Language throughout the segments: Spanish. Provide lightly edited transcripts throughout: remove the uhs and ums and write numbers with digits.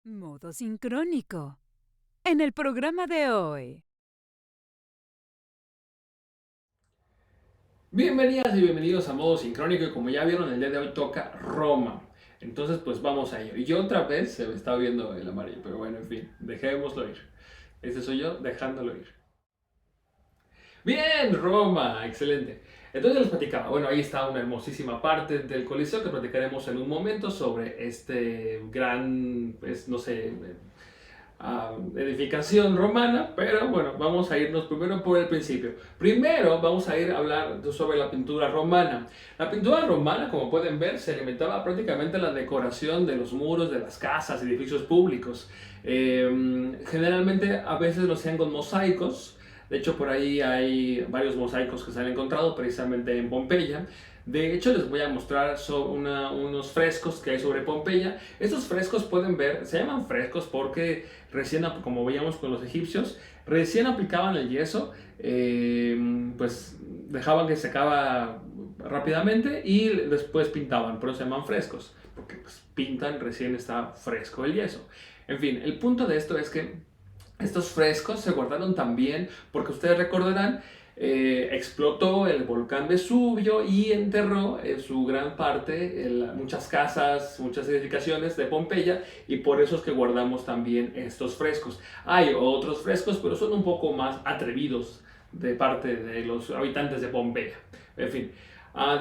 Modo sincrónico. En el programa de hoy. Bienvenidas y bienvenidos a Modo Sincrónico y como ya vieron el día de hoy toca Roma. Entonces pues vamos a ello. Y yo otra vez se me está viendo el amarillo, pero bueno, en fin, dejémoslo ir. Este soy yo dejándolo ir. Bien, Roma, excelente. Entonces les platicaba, bueno, ahí está una hermosísima parte del Coliseo que platicaremos en un momento sobre este gran, pues no sé, edificación romana, pero bueno, vamos a irnos primero por el principio. Primero vamos a ir a hablar sobre la pintura romana. La pintura romana, como pueden ver, se limitaba prácticamente a la decoración de los muros de las casas, edificios públicos. Generalmente a veces lo hacían con mosaicos. De hecho, por ahí hay varios mosaicos que se han encontrado precisamente en Pompeya. De hecho, les voy a mostrar unos frescos que hay sobre Pompeya. Estos frescos pueden ver, se llaman frescos porque recién, como veíamos con los egipcios, recién aplicaban el yeso, pues dejaban que secaba rápidamente y después pintaban, por eso se llaman frescos, porque pues, pintan recién está fresco el yeso. En fin, el punto de esto es que estos frescos se guardaron también porque ustedes recordarán, explotó el volcán Vesubio y enterró en su gran parte muchas casas, muchas edificaciones de Pompeya y por eso es que guardamos también estos frescos. Hay otros frescos, pero son un poco más atrevidos de parte de los habitantes de Pompeya. En fin,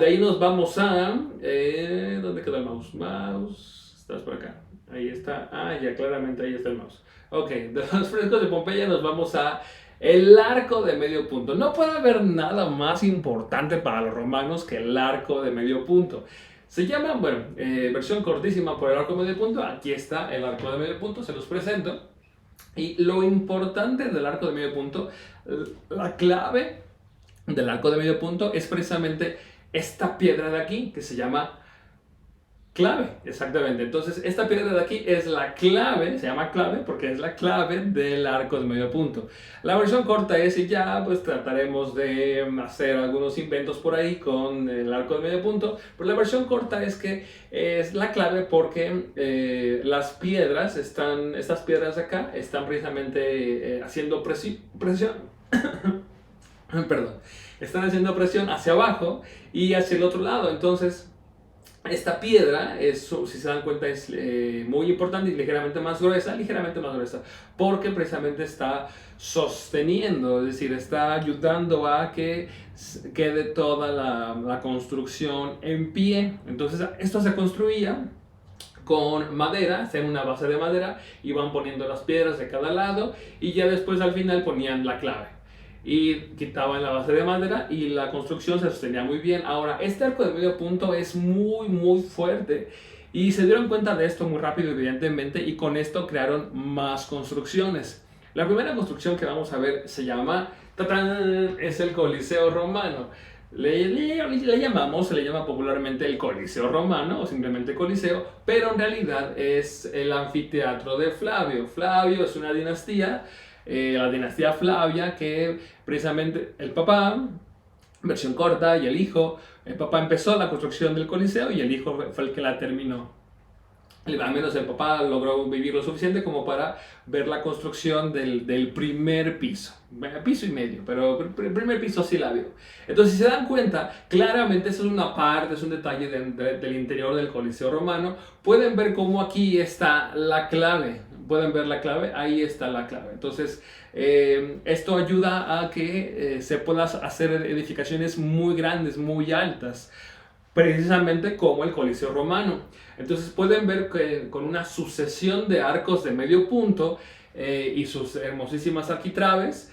de ahí nos vamos a... ¿dónde quedó el mouse? Mouse, estás por acá. Ahí está. Ya claramente ahí está el mouse. Ok, de los frescos de Pompeya nos vamos a el arco de medio punto. No puede haber nada más importante para los romanos que el arco de medio punto. Se llama, bueno, versión cortísima por el arco de medio punto. Aquí está el arco de medio punto, se los presento. Y lo importante del arco de medio punto, la clave del arco de medio punto es precisamente esta piedra de aquí que se llama clave, exactamente. Entonces, esta piedra de aquí es la clave, se llama clave porque es la clave del arco de medio punto. La versión corta es y ya, pues trataremos de hacer algunos inventos por ahí con el arco de medio punto. Pero la versión corta es que es la clave porque las piedras están, estas piedras de acá, están precisamente haciendo presión. Perdón, están haciendo presión hacia abajo y hacia el otro lado. Entonces, esta piedra, si se dan cuenta, es muy importante y ligeramente más gruesa, porque precisamente está sosteniendo, es decir, está ayudando a que quede toda la construcción en pie. Entonces, esto se construía con madera, hacían una base de madera, iban poniendo las piedras de cada lado y ya después al final ponían la clave y quitaban la base de madera y la construcción se sostenía muy bien. Ahora, este arco de medio punto es muy fuerte y se dieron cuenta de esto muy rápido, evidentemente, y con esto crearon más construcciones. La primera construcción que vamos a ver se llama, ¡tatán!, es el Coliseo Romano. Se le llama popularmente el Coliseo Romano o simplemente Coliseo, pero en realidad es el anfiteatro de Flavio. Flavio es una dinastía, la dinastía Flavia, que precisamente el papá, versión corta, y el hijo, el papá empezó la construcción del Coliseo y el hijo fue el que la terminó. Al menos el papá logró vivir lo suficiente como para ver la construcción del primer piso. Piso y medio, pero el primer piso sí la vio. Entonces, si se dan cuenta, claramente eso es una parte, es un detalle del interior del Coliseo Romano. Pueden ver cómo aquí está la clave. Pueden ver la clave, ahí está la clave. Entonces, esto ayuda a que se puedan hacer edificaciones muy grandes, muy altas, precisamente como el Coliseo Romano. Entonces pueden ver que con una sucesión de arcos de medio punto y sus hermosísimas arquitraves,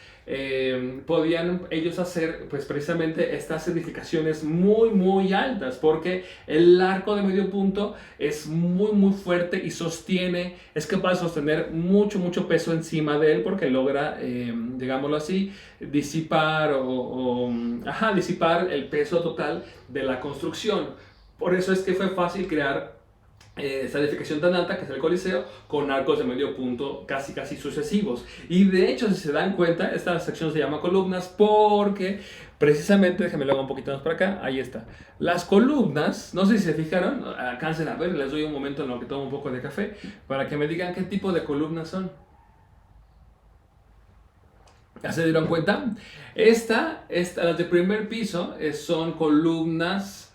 podían ellos hacer pues precisamente estas edificaciones muy altas, porque el arco de medio punto es muy fuerte y sostiene, es capaz de sostener mucho peso encima de él, porque logra, digámoslo así, disipar disipar el peso total de la construcción. Por eso es que fue fácil crear esta edificación tan alta que es el Coliseo, con arcos de medio punto casi sucesivos. Y de hecho, si se dan cuenta, esta sección se llama columnas porque Precisamente, déjenme luego un poquito más para acá, ahí está. Las columnas, no sé si se fijaron, alcancen a ver, les doy un momento en lo que tomo un poco de café para que me digan qué tipo de columnas son. ¿Ya se dieron cuenta? Las de primer piso son columnas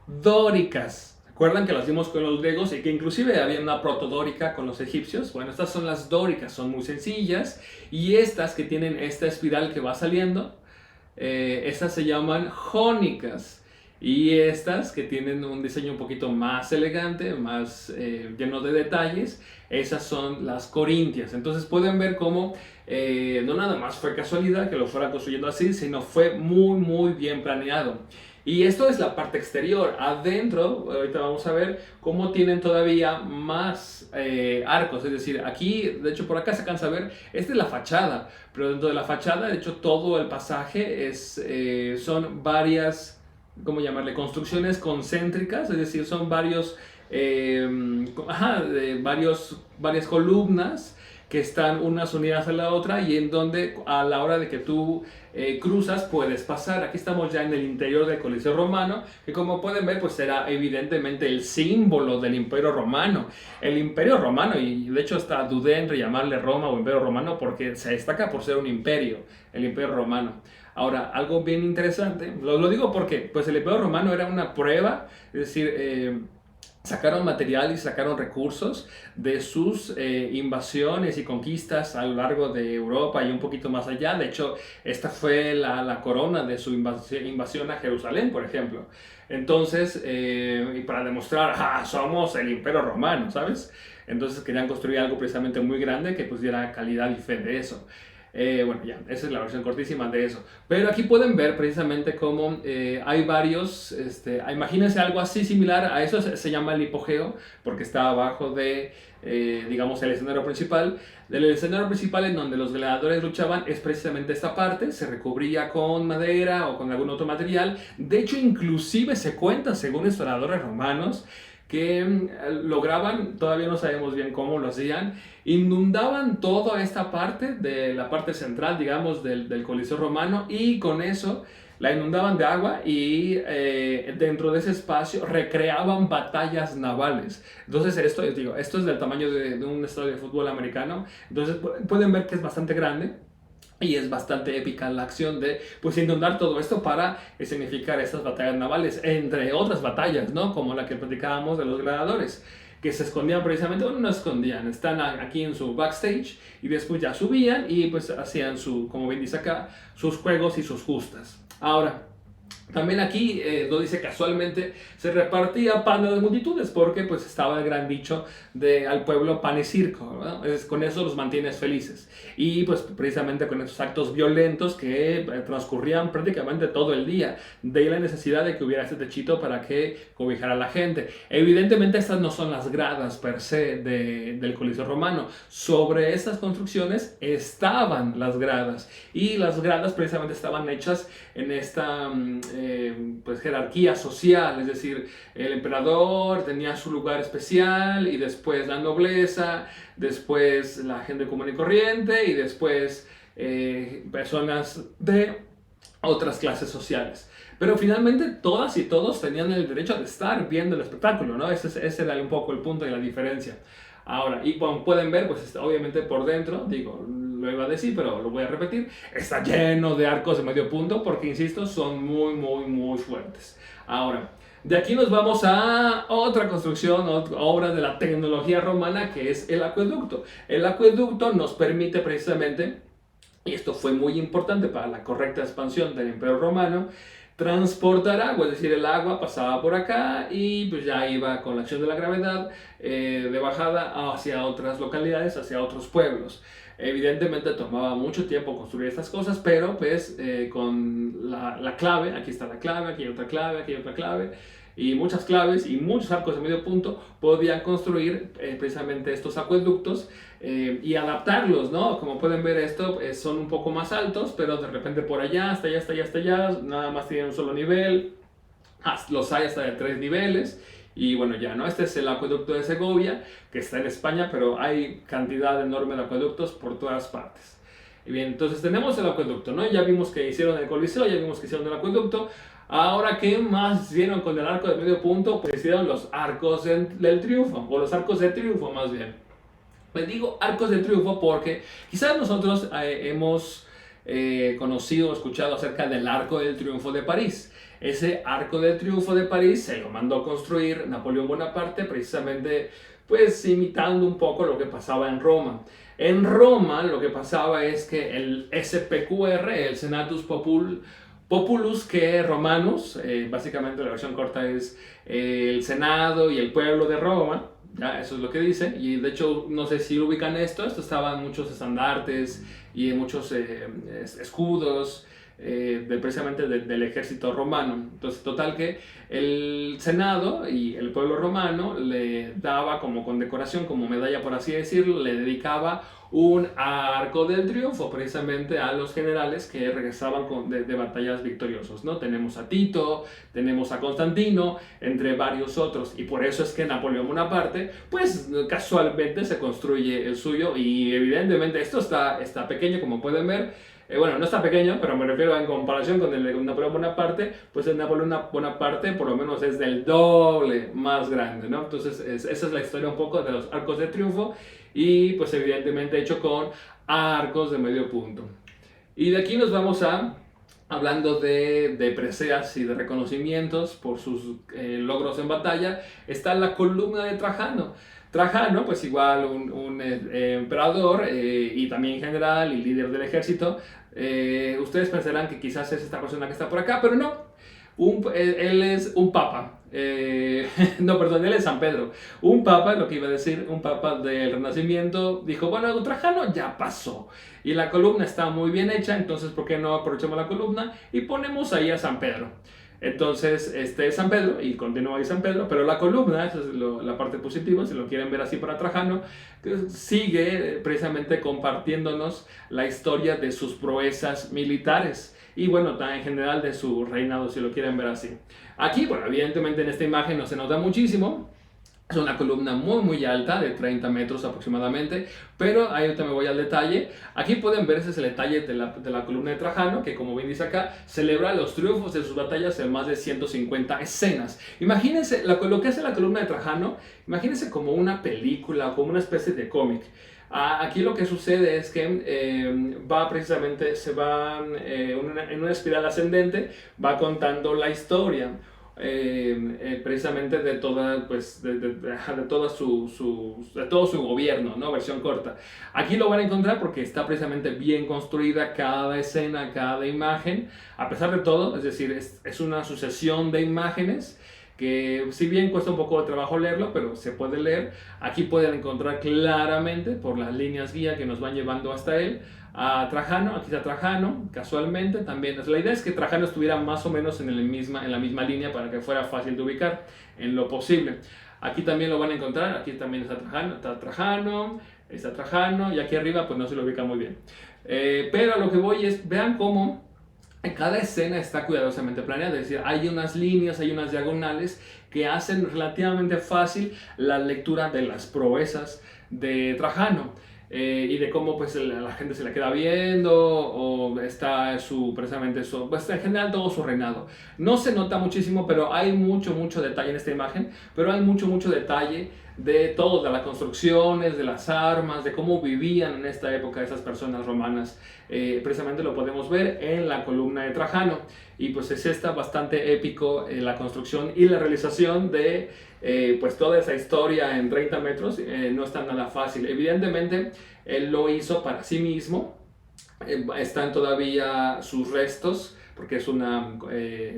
dóricas. ¿Recuerdan que las vimos con los griegos y que inclusive había una protodórica con los egipcios? Bueno, estas son las dóricas, son muy sencillas. Y estas que tienen esta espiral que va saliendo, estas se llaman jónicas. Y estas que tienen un diseño un poquito más elegante, más lleno de detalles, esas son las corintias. Entonces pueden ver cómo no nada más fue casualidad que lo fuera construyendo así, sino fue muy muy bien planeado. Y esto es la parte exterior. Adentro, ahorita vamos a ver cómo tienen todavía más arcos. Es decir, aquí, de hecho por acá se alcanza a ver, esta es la fachada. Pero dentro de la fachada, de hecho todo el pasaje son varias, ¿cómo llamarle? Construcciones concéntricas. Es decir, son varias columnas que están unas unidas a la otra y en donde a la hora de que tú cruzas puedes pasar. Aquí estamos ya en el interior del Coliseo Romano, que como pueden ver pues será evidentemente el símbolo del Imperio Romano. El Imperio Romano, y de hecho está dudé entre llamarle Roma o Imperio Romano porque se destaca por ser un imperio, el Imperio Romano. Ahora, algo bien interesante, lo digo porque pues el Imperio Romano era una prueba, es decir, sacaron material y sacaron recursos de sus invasiones y conquistas a lo largo de Europa y un poquito más allá. De hecho, esta fue la corona de su invasión a Jerusalén, por ejemplo. Entonces, y para demostrar, somos el Imperio Romano, ¿sabes? Entonces querían construir algo precisamente muy grande que pues diera calidad y fe de eso. Bueno, ya, esa es la versión cortísima de eso. Pero aquí pueden ver precisamente cómo hay varios, imagínense algo así similar a eso, se llama el hipogeo, porque está abajo de, digamos, el escenario principal. Del escenario principal en donde los gladiadores luchaban es precisamente esta parte, se recubría con madera o con algún otro material. De hecho, inclusive se cuenta, según historiadores romanos, que lograban, todavía no sabemos bien cómo lo hacían, inundaban toda esta parte de la parte central, digamos, del Coliseo Romano y con eso la inundaban de agua y dentro de ese espacio recreaban batallas navales. Entonces esto es del tamaño de un estadio de fútbol americano, entonces pueden ver que es bastante grande. Y es bastante épica la acción de pues inundar todo esto para significar estas batallas navales, entre otras batallas, ¿no? Como la que platicábamos de los gladiadores, que se escondían precisamente, bueno, no escondían, están aquí en su backstage y después ya subían y pues hacían como bien dice acá, sus juegos y sus justas. Ahora, también aquí, lo dice casualmente, se repartía pan a las multitudes porque pues estaba el gran dicho de al pueblo pan y circo, ¿no? Con eso los mantienes felices. Y pues precisamente con esos actos violentos que transcurrían prácticamente todo el día. De ahí la necesidad de que hubiera este techito para que cobijara a la gente. Evidentemente estas no son las gradas per se del Coliseo Romano. Sobre estas construcciones estaban las gradas. Y las gradas precisamente estaban hechas en esta pues jerarquía social, es decir, el emperador tenía su lugar especial y después la nobleza, después la gente común y corriente y después personas de otras clases sociales. Pero finalmente todas y todos tenían el derecho de estar viendo el espectáculo, ¿no? Ese era un poco el punto de la diferencia. Ahora, y como pueden ver, pues obviamente por dentro, digo, lo iba a decir, pero lo voy a repetir, está lleno de arcos de medio punto porque, insisto, son muy, muy, muy fuertes. Ahora, de aquí nos vamos a otra construcción, obra de la tecnología romana, que es el acueducto. El acueducto nos permite precisamente, y esto fue muy importante para la correcta expansión del Imperio Romano, transportar agua, es decir, el agua pasaba por acá y pues ya iba con la acción de la gravedad de bajada hacia otras localidades, hacia otros pueblos. Evidentemente tomaba mucho tiempo construir estas cosas, pero pues con la clave, aquí está la clave, aquí hay otra clave, aquí hay otra clave, y muchas claves y muchos arcos de medio punto podían construir precisamente estos acueductos y adaptarlos, ¿no? Como pueden ver esto son un poco más altos, pero de repente por allá, hasta allá, hasta allá, hasta allá, nada más tienen un solo nivel, los hay hasta de 3 niveles. Y bueno, ya, ¿no? Este es el acueducto de Segovia, que está en España, pero hay cantidad enorme de acueductos por todas partes. Y bien, entonces tenemos el acueducto, ¿no? Ya vimos que hicieron el Coliseo, ya vimos que hicieron el acueducto. Ahora, ¿qué más hicieron con el arco de medio punto? Pues hicieron los arcos del triunfo, o los arcos de triunfo más bien. Les digo arcos de triunfo porque quizás nosotros hemos conocido o escuchado acerca del Arco del Triunfo de París. Ese Arco del Triunfo de París se lo mandó construir Napoleón Bonaparte precisamente pues imitando un poco lo que pasaba en Roma. En Roma lo que pasaba es que el SPQR, el Senatus Populus que Romanus, básicamente la versión corta es el Senado y el pueblo de Roma. Ya, eso es lo que dice, y de hecho no sé si ubican esto estaban muchos estandartes y muchos escudos precisamente del ejército romano. Entonces total que el Senado y el pueblo romano le daba como condecoración, como medalla por así decirlo, le dedicaba un arco del triunfo precisamente a los generales que regresaban de batallas victoriosos, ¿no? Tenemos a Tito, tenemos a Constantino, entre varios otros, y por eso es que Napoleón Bonaparte, pues casualmente se construye el suyo, y evidentemente esto está pequeño, como pueden ver. Bueno, no está pequeño, pero me refiero en comparación con el Napoleón Bonaparte, pues el Napoleón Bonaparte por lo menos es del doble más grande, ¿no? Entonces esa es la historia un poco de los arcos de triunfo y pues evidentemente hecho con arcos de medio punto. Y de aquí nos vamos hablando de preseas y de reconocimientos por sus logros en batalla, está la columna de Trajano. Trajano, pues igual un emperador y también general y líder del ejército. Ustedes pensarán que quizás es esta persona que está por acá, pero no. Él es un papa. No, perdón, él es San Pedro. Un papa, lo que iba a decir, un papa del Renacimiento, dijo, bueno, Trajano ya pasó. Y la columna está muy bien hecha, entonces, ¿por qué no aprovechamos la columna? Y ponemos ahí a San Pedro. Entonces, este es San Pedro y continúa ahí San Pedro, pero la columna, esa es la parte positiva, si lo quieren ver así para Trajano, que sigue precisamente compartiéndonos la historia de sus proezas militares y bueno, en general de su reinado, si lo quieren ver así. Aquí, bueno, evidentemente en esta imagen no se nota muchísimo. Es una columna muy alta, de 30 metros aproximadamente, pero ahí ahorita me voy al detalle. Aquí pueden ver, ese es el detalle de la columna de Trajano, que como bien dice acá, celebra los triunfos de sus batallas en más de 150 escenas. Imagínense, lo que hace la columna de Trajano, imagínense como una película, como una especie de cómic. Aquí lo que sucede es que se va en una espiral ascendente, va contando la historia. Precisamente de toda pues de todo su gobierno, ¿no? Versión corta. Aquí lo van a encontrar porque está precisamente bien construida cada escena, cada imagen, a pesar de todo, es decir, es una sucesión de imágenes que si bien cuesta un poco de trabajo leerlo, pero se puede leer. Aquí pueden encontrar claramente por las líneas guía que nos van llevando hasta él a Trajano. Aquí está Trajano, casualmente también. La idea es que Trajano estuviera más o menos en la misma línea para que fuera fácil de ubicar en lo posible. Aquí también lo van a encontrar, aquí también está Trajano, y aquí arriba pues no se lo ubica muy bien. Pero a lo que voy es, vean cómo cada escena está cuidadosamente planeada, es decir, hay unas líneas, hay unas diagonales que hacen relativamente fácil la lectura de las proezas de Trajano. Y de cómo pues la gente se la queda viendo o está precisamente pues, en general todo su reinado. No se nota muchísimo, pero hay mucho detalle en esta imagen, pero hay mucho detalle de todo, de las construcciones, de las armas, de cómo vivían en esta época esas personas romanas. Precisamente lo podemos ver en la columna de Trajano. Y pues es bastante épico la construcción y la realización de pues toda esa historia en 30 metros. No está nada fácil. Evidentemente él lo hizo para sí mismo. Están todavía sus restos porque es una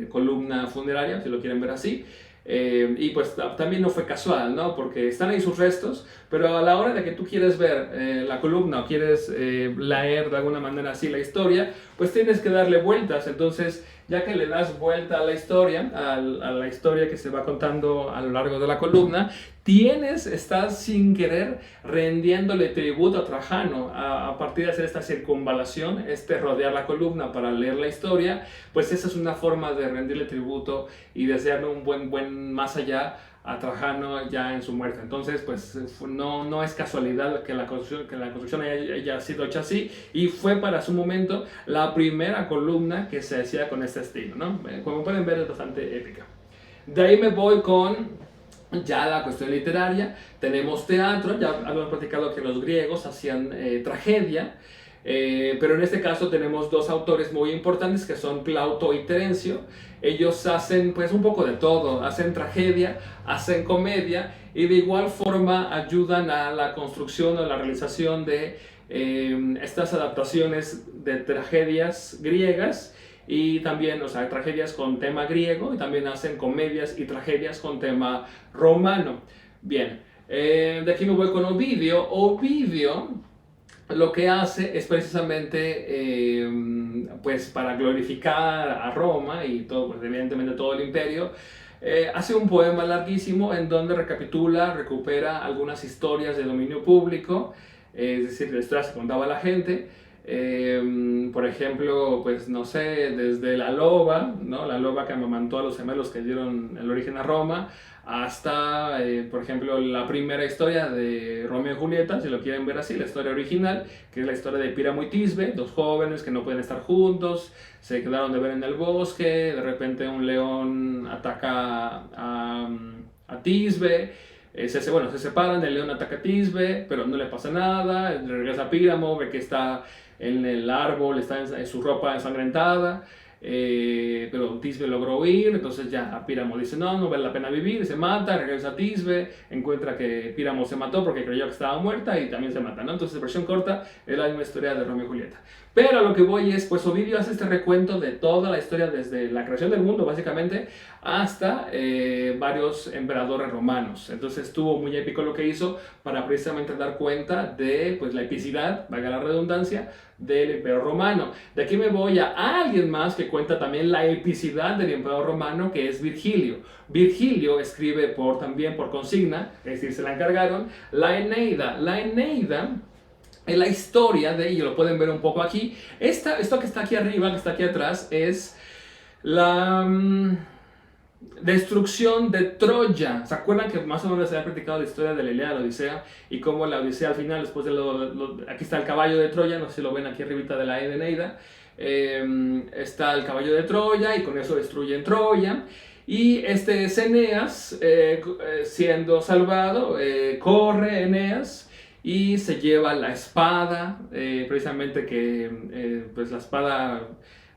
columna funeraria, si lo quieren ver así. Y pues también no fue casual, ¿no? Porque están ahí sus restos, pero a la hora de que tú quieres ver la columna o quieres leer de alguna manera así la historia, pues tienes que darle vueltas. Entonces, ya que le das vuelta a la historia, que se va contando a lo largo de la columna, estás sin querer rendiéndole tributo a Trajano a partir de hacer esta circunvalación, rodear la columna para leer la historia. Pues esa es una forma de rendirle tributo y desearle un buen más allá a Trajano ya en su muerte. Entonces, pues no es casualidad que la construcción haya sido hecha así, y fue para su momento la primera columna que se hacía con este estilo, ¿no? Como pueden ver, es bastante épica. De ahí me voy con ya la cuestión literaria. Tenemos teatro, ya habíamos platicado que los griegos hacían tragedia. Pero en este caso tenemos dos autores muy importantes que son Plauto y Terencio. Ellos hacen pues un poco de todo, hacen tragedia, hacen comedia, y de igual forma ayudan a la construcción o la realización de estas adaptaciones de tragedias griegas, y también, o sea, tragedias con tema griego, y también hacen comedias y tragedias con tema romano. Bien, de aquí me voy con Ovidio. Ovidio lo que hace es precisamente, pues para glorificar a Roma y todo, pues evidentemente todo el imperio, hace un poema larguísimo en donde recupera algunas historias de dominio público, es decir, la historia se contaba a la gente. Por ejemplo, pues no sé, desde la loba, ¿no? La loba que amamantó a los gemelos que dieron el origen a Roma, hasta, por ejemplo, la primera historia de Romeo y Julieta, si lo quieren ver así, la historia original, que es la historia de Píramo y Tisbe, dos jóvenes que no pueden estar juntos, se quedaron de ver en el bosque, de repente un león ataca a Tisbe. Se separan, el león ataca a Tisbe, pero no le pasa nada, regresa a Píramo, ve que está en el árbol, está en su ropa ensangrentada, pero Tisbe logró huir. Entonces ya Píramo dice no vale la pena vivir, se mata, regresa a Tisbe, encuentra que Píramo se mató porque creyó que estaba muerta y también se mata, ¿no? Entonces, versión corta, es la misma historia de Romeo y Julieta. Pero a lo que voy es, pues Ovidio hace este recuento de toda la historia desde la creación del mundo, básicamente, hasta varios emperadores romanos. Entonces estuvo muy épico lo que hizo para precisamente dar cuenta de pues, la epicidad, valga la redundancia, del imperio romano. De aquí me voy a alguien más que cuenta también la epicidad del imperio romano, que es Virgilio. Virgilio escribe también por consigna, es decir, se la encargaron, la Eneida. La Eneida es la historia de, y lo pueden ver un poco aquí, esto que está aquí arriba, que está aquí atrás, es la destrucción de Troya. ¿Se acuerdan que más o menos se ha practicado la historia de la Ilíada, la Odisea, y cómo la Odisea al final, después de aquí está el caballo de Troya, no sé si lo ven aquí arribita de la Eneida, está el caballo de Troya y con eso destruyen Troya. Y este es Eneas, siendo salvado, corre Eneas y se lleva la espada, precisamente que pues la espada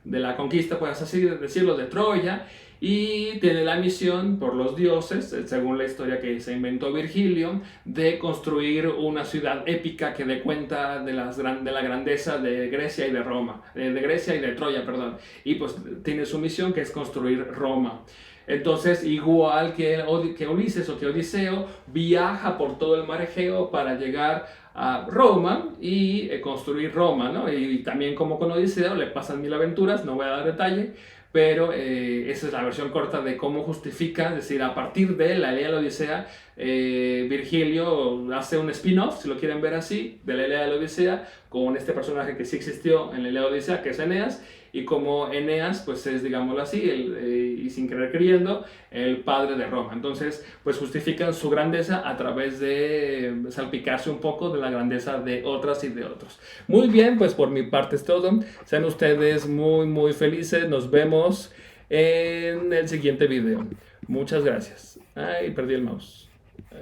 de la conquista, pues así decirlo, de Troya, y tiene la misión por los dioses, según la historia que se inventó Virgilio, de construir una ciudad épica que dé cuenta de la grandeza de Grecia y de Roma, de Grecia y de Troya, perdón, y pues tiene su misión, que es construir Roma. Entonces, igual que Ulises o que Odiseo, viaja por todo el mar Egeo para llegar a Roma y construir Roma, ¿no? Y también, como con Odiseo, le pasan mil aventuras, no voy a dar detalle, pero esa es la versión corta de cómo justifica, es decir, a partir de la Ilíada de la Odisea, Virgilio hace un spin-off, si lo quieren ver así, de la Ilíada de la Odisea, con este personaje que sí existió en la Ilíada de la Odisea, que es Eneas, y como Eneas, pues es, digámoslo así, y sin querer queriendo, el padre de Roma. Entonces, pues justifican su grandeza a través de salpicarse un poco de la grandeza de otras y de otros. Muy bien, pues por mi parte es todo. Sean ustedes muy, muy felices. Nos vemos en el siguiente video. Muchas gracias. Ay, perdí el mouse.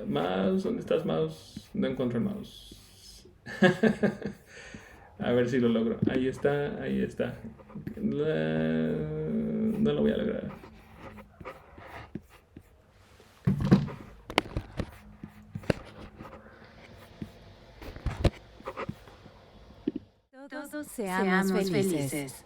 Mouse, ¿dónde estás, mouse? No encuentro el mouse. A ver si lo logro. Ahí está, ahí está. No lo voy a lograr. Todos seamos felices.